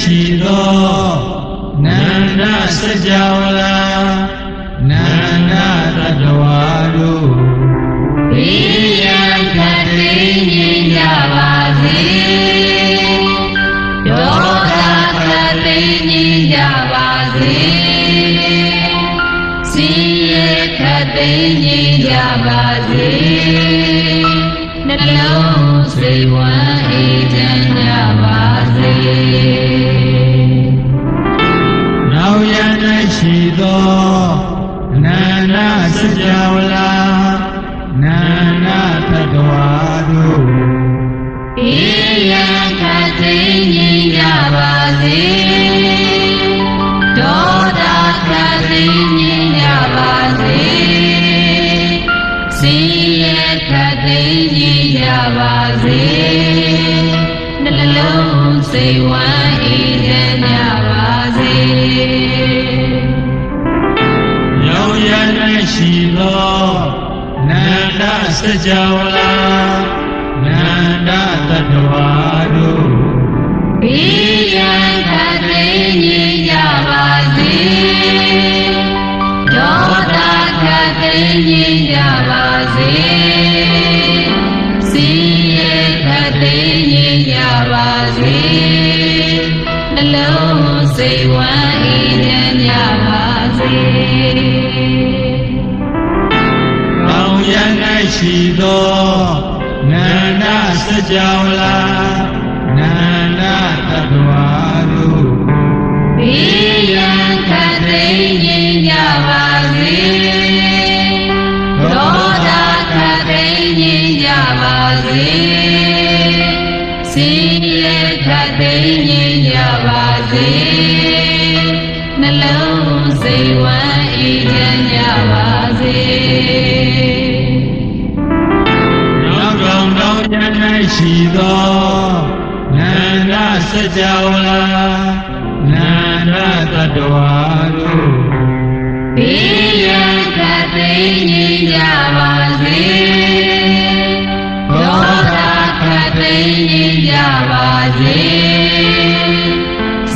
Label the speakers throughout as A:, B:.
A: ရှိသောနန္ဒစကြာဝဠာနန္ဒတတဝါတို့ဘေးရန်ခတ်သိမ်းငြိမ်းကြပါစေဒေါသခတ်သိမ်းငြိမ်းကြပါစေဆင်းရဲခတ်သိမ်းငြိမ်းကြပါစေနှလုံးစိတ်ဝမ်းအေးချမ်းကြပါစေနောက်ရန်၌ရှိသောနန္ဒစကြာဝဠာနန္ဒတတဝါတို့ဘေးရန်ခတ်သိမ်းငြိမ်းကြပါစေဒေါသခတ်သိမ်းငြိမ်းကြပါစေဆင်းရဲခတ်သိမ်းငြိမ်းကြပါစေနှလုံးစိတ်ဝမ်းအေးချမ်းကြပါစေရောက်ရ၌ရှိသောနန္ဒစကြာဝဠာနန္ဒတတဝါတို့ဘေးရန်ခတ်သိမ်းငြိမ်းကြပါစေဒေါသခတ်သိမ်းငြိမ်းကြပါစေဆင်းရဲခတ်သိမ်းငြိမ်းကြပါစေနှလုံးစိတ်ဝမ်းအေးချမ်းကြပါစေကောင်းရန်၌ရှိသောနန္ဒစကြာဝဠာနန္ဒတတဝါတို့ဘေးရန်ခတ်သိမ်းငြိမ်းကြပါစေဒေါသခတ်သိမ်းငြိမ်းကြပါစေဆင်းရဲခတ်သိမ်းငြိမ်းကြပါစေနှလုံးစိတ်ဝမ်းအေးချမ်းကြပါစေနောက်ကောင်းသောဉာဏ်၌ရှိသောနန္ဒစကြာဝဠာနန္ဒတတဝါတို့ဘေးရန်ခတ်သိမ်းငြိမ်းကြပါစေဒေါသခတ်သိမ်းငြိမ်းကြပါစေ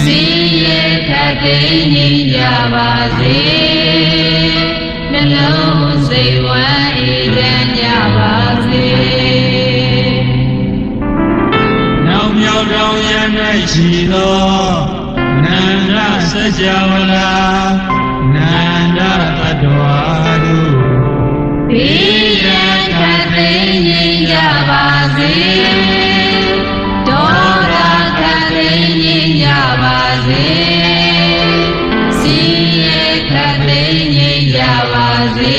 A: ဆင်းရဲခတ်သိမ်းငြိမ်းကြပါစေနှလုံးစိတ်ဝမ်းအေးချမ်းကြပါစေနောက်မြောက်တော်ရန်၌ရှိသောနန္ဒစကြာဝဠာနန္ဒတတဝါတို့ဘေးရန်ခတ်သိမ်းငြိမ်းကြပါစေဒေါသခတ်သိမ်းငြိမ်းကြပါစေဆင်းရဲခတ်သိမ်းငြိမ်းကြပါစေ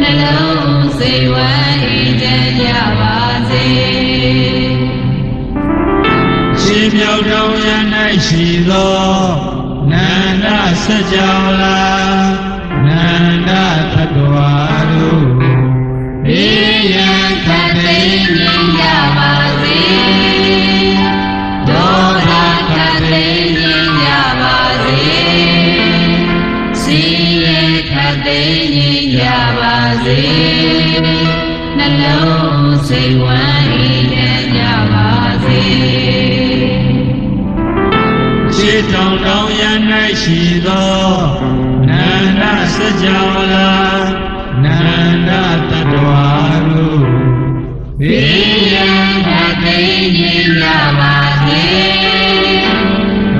A: နှလုံးစိတ်ဝမ်းအေးချမ်းကြပါစေရှင်မြောက်တော်ရန်၌ရှိသောနန္ဒစကြာဝဠာနန္ဒတတဝါတို့ဘေးရန်ခတ်သိမ်းငြိမ်းကြပါစေဒေါသခတ်သိမ်းငြိမ်းကြပါစေဆင်းရဲခတ်သိမ်းငြိမ်းကြပါစေနှလုံးစိတ်ဝမ်းအေးချမ်းကြပါစေခြေတောင်တောင်ရန်၌ရှိသောနန္ဒစကြာဝဠာနန္ဒတတဝါတို့ဘေးရန်ခတ်သိမ်းငြိမ်းကြပါစေ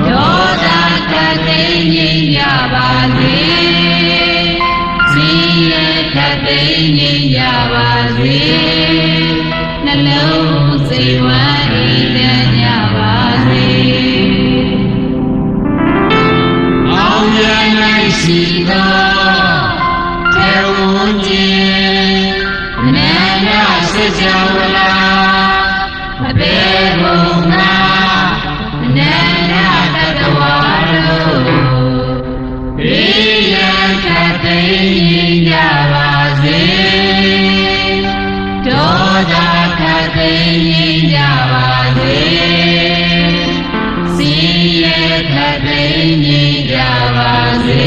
A: ဒေါသခတ်သိမ်းငြိမ်းကြပါစေဆင်းရဲခတ်သိမ်းငြိမ်းကြပါစေနှလုံးစိတ်ဝမ်းအေးချမ်းကြပါစေအောင်ရန်၌ရှိသောထေဝံခြင်းနန္ဒစကြာဝဠာအဘေဘုံနာနန္ဒတတဝါတို့ဘေးရန်ခတ်သိမ်းငြိမ်းကြပါစေဒေါသခတ်သိမ်းငြိမ်းကြပါစေဆင်းရဲခတ်သိမ်းငြိမ်းကြပါစေ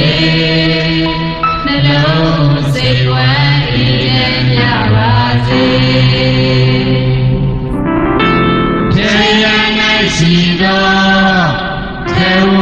A: နှလုံးစိတ်ဝမ်းအေးချမ်းကြပါစေထေရ၌ ရှိသောသေဝ